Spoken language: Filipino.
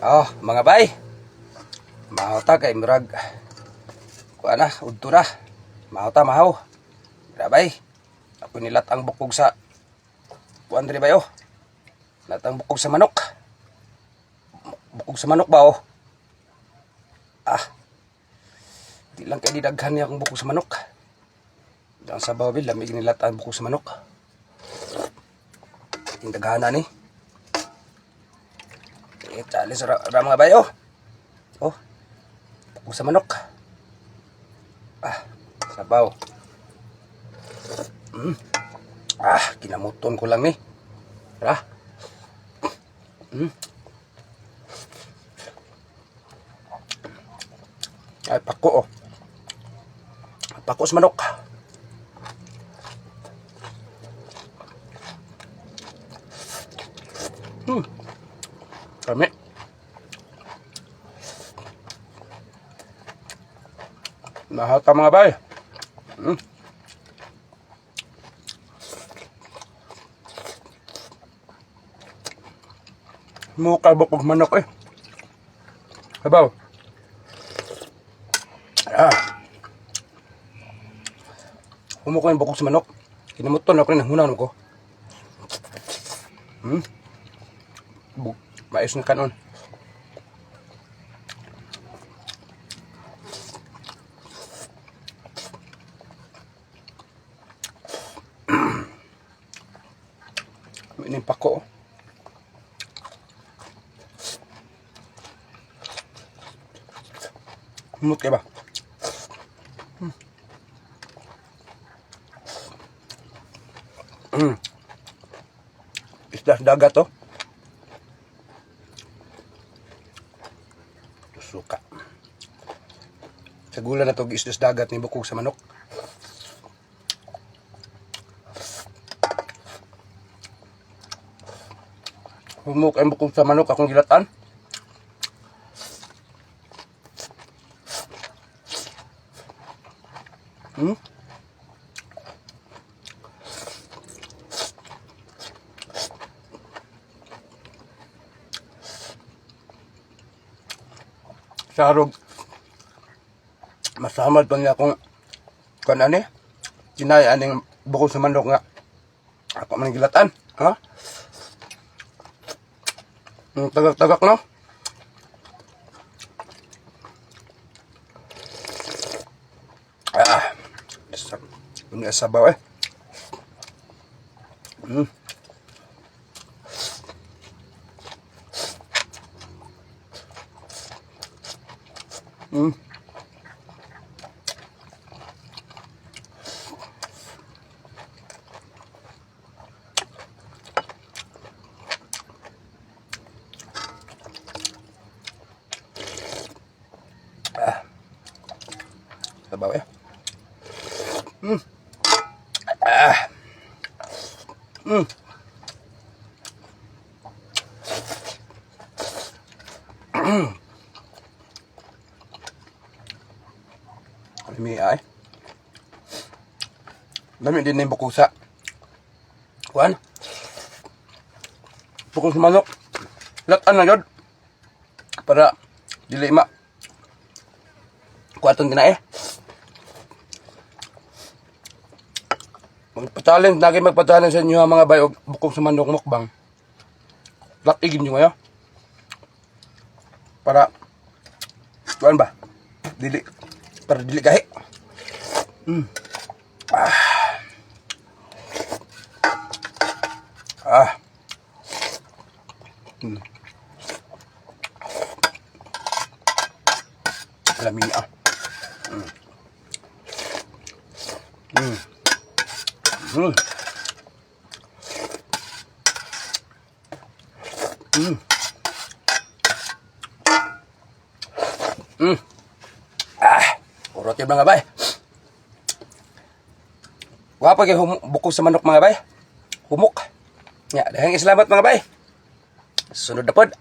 Oh, mga bay. Mahota kay murag. Kuha na, udto na. Mahota, mahaw. Grabay. Ako nilat ang bukog sa kuan diri bayo. Nilat ang bukog sa manok. Bukog sa manok ba oh? Di lang kay didaghan niya akong bukog sa manok. Diyan sa babil, lamig nilat ang bukog sa manok. Yung daghana ni. Italis ra mga bayo. Oh. Bukog sa manok. Sabaw. Kinamuton ko lang ni. Tara. Ay, pako oh. Pako sa manok. Kami. Nahata mga bay. Mukha bukog manok eh. Sabaw. Humukha yung bukog sa manok. Kinamuton ako rin ang hunaw ko. Mais na kanon. Ini pako. Humut kayo ba? Isda dagat to. Suka. Sa gula na to isda dagat ni bukog sa manok. Humuk ang bukog sa manok akong gilatan. Sarog. Masamad pa niya akong kanani. Kinaya aning bukog sa manok nga. Ako man gilatan. Ha? Tagak-tagak no? Ini sabaw eh. Sabaw eh. Lami ay. Lami din na yung bukog sa kuhan. Bukog sa manok. Latan na yun. Para dili ma kuhatong kinae. Magpatalent, magpatalent sa inyo mga bayo bukog sa manok mukbang. Latigin nyo ngayon. Para kuhan ba? Dili. Para dili gahi. Lami ah. Urot yung mga bay. Wapa kayo bukog sa manok mga bay. Humuk. Dahil salamat mga bay. Sunod na pod.